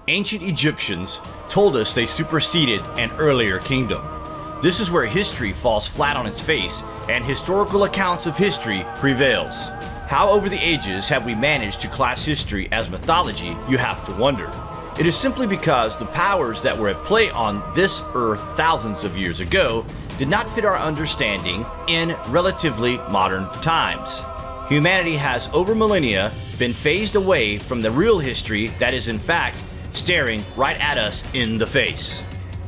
Ancient Egyptians told us they superseded an earlier kingdom. This is where history falls flat on its face and historical accounts of history prevails. How over the ages have we managed to class history as mythology, you have to wonder. It is simply because the powers that were at play on this earth thousands of years ago did not fit our understanding in relatively modern times. Humanity has over millennia been phased away from the real history that is in fact staring right at us in the face.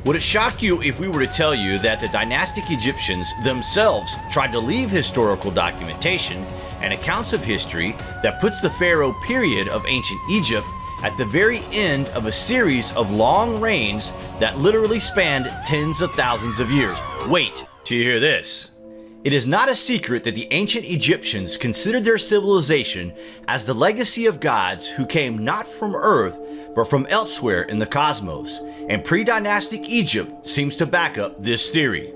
Would it shock you if we were to tell you that the dynastic Egyptians themselves tried to leave historical documentation and accounts of history that puts the pharaoh period of ancient Egypt at the very end of a series of long reigns that literally spanned tens of thousands of years? Wait till you hear this. It is not a secret that the ancient Egyptians considered their civilization as the legacy of gods who came not from Earth but from elsewhere in the cosmos, and pre-dynastic Egypt seems to back up this theory.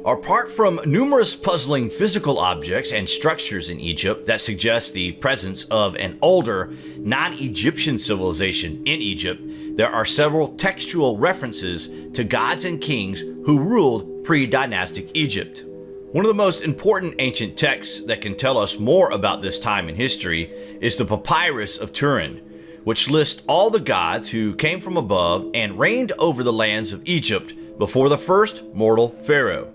Apart from numerous puzzling physical objects and structures in Egypt that suggest the presence of an older, non-Egyptian civilization in Egypt, there are several textual references to gods and kings who ruled pre-dynastic Egypt. One of the most important ancient texts that can tell us more about this time in history is the Papyrus of Turin, which lists all the gods who came from above and reigned over the lands of Egypt before the first mortal pharaoh.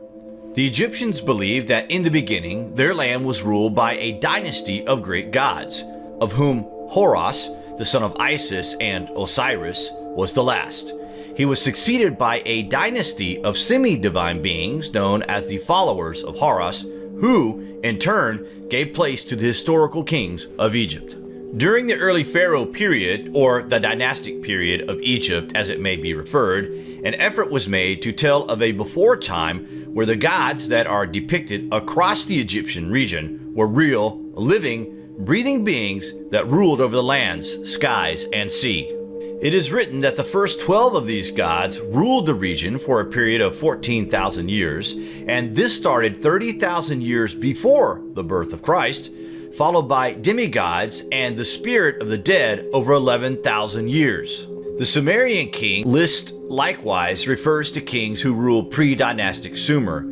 The Egyptians believed that in the beginning their land was ruled by a dynasty of great gods, of whom Horus, the son of Isis and Osiris, was the last. He was succeeded by a dynasty of semi-divine beings known as the followers of Horus, who, in turn, gave place to the historical kings of Egypt. During the early pharaoh period, or the dynastic period of Egypt as it may be referred, an effort was made to tell of a before time where the gods that are depicted across the Egyptian region were real, living, breathing beings that ruled over the lands, skies, and sea. It is written that the first 12 of these gods ruled the region for a period of 14,000 years, and this started 30,000 years before the birth of Christ, followed by demigods and the spirit of the dead over 11,000 years. The Sumerian king list likewise refers to kings who ruled pre-dynastic Sumer.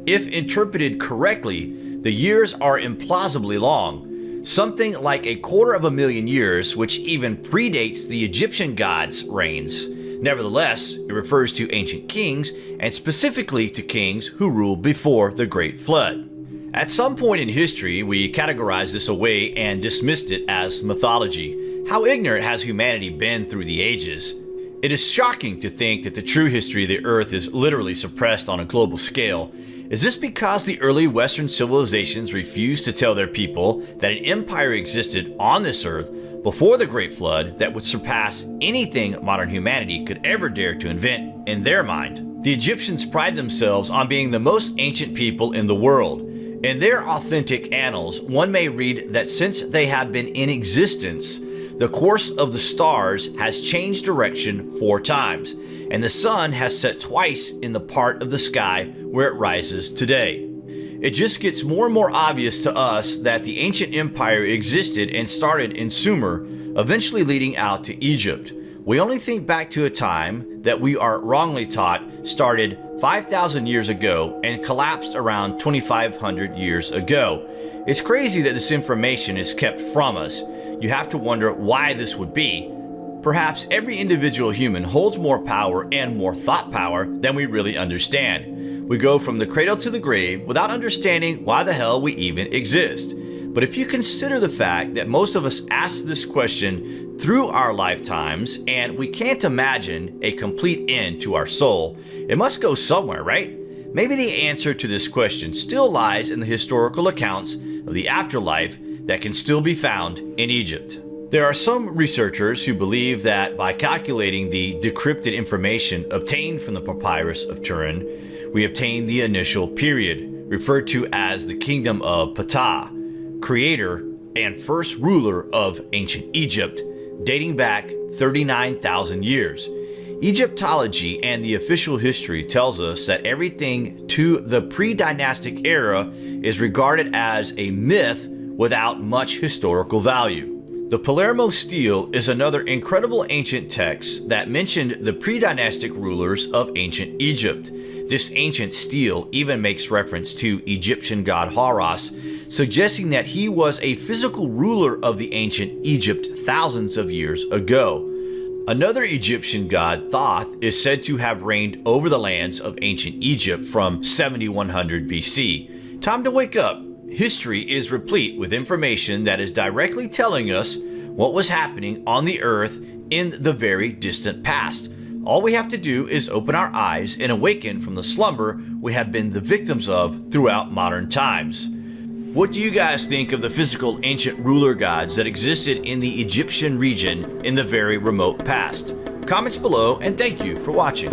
If interpreted correctly, the years are implausibly long, something like 250,000 years, which even predates the Egyptian gods' reigns. Nevertheless, it refers to ancient kings, and specifically to kings who ruled before the Great Flood. At some point in history, we categorized this away and dismissed it as mythology. How ignorant has humanity been through the ages? It is shocking to think that the true history of the Earth is literally suppressed on a global scale. Is this because the early Western civilizations refused to tell their people that an empire existed on this Earth before the Great Flood that would surpass anything modern humanity could ever dare to invent in their mind? The Egyptians pride themselves on being the most ancient people in the world. In their authentic annals, one may read that since they have been in existence, the course of the stars has changed direction 4 times, and the sun has set twice in the part of the sky where it rises today. It just gets more and more obvious to us that the ancient empire existed and started in Sumer, eventually leading out to Egypt. We only think back to a time that we are wrongly taught started 5,000 years ago and collapsed around 2,500 years ago. It's crazy that this information is kept from us. You have to wonder why this would be. Perhaps every individual human holds more power and more thought power than we really understand. We go from the cradle to the grave without understanding why the hell we even exist. But if you consider the fact that most of us ask this question through our lifetimes and we can't imagine a complete end to our soul, it must go somewhere, right? Maybe the answer to this question still lies in the historical accounts of the afterlife that can still be found in Egypt. There are some researchers who believe that by calculating the decrypted information obtained from the Papyrus of Turin, we obtain the initial period, referred to as the Kingdom of Ptah, creator and first ruler of ancient Egypt, dating back 39,000 years. Egyptology and the official history tells us that everything to the pre-dynastic era is regarded as a myth without much historical value. The Palermo stele is another incredible ancient text that mentioned the pre-dynastic rulers of ancient Egypt. This ancient stele even makes reference to Egyptian god Horus, suggesting that he was a physical ruler of the ancient Egypt thousands of years ago. Another Egyptian god, Thoth, is said to have reigned over the lands of ancient Egypt from 7100 BC. Time to wake up. History is replete with information that is directly telling us what was happening on the earth in the very distant past. All we have to do is open our eyes and awaken from the slumber we have been the victims of throughout modern times. What do you guys think of the physical ancient ruler gods that existed in the Egyptian region in the very remote past? Comments below, and thank you for watching.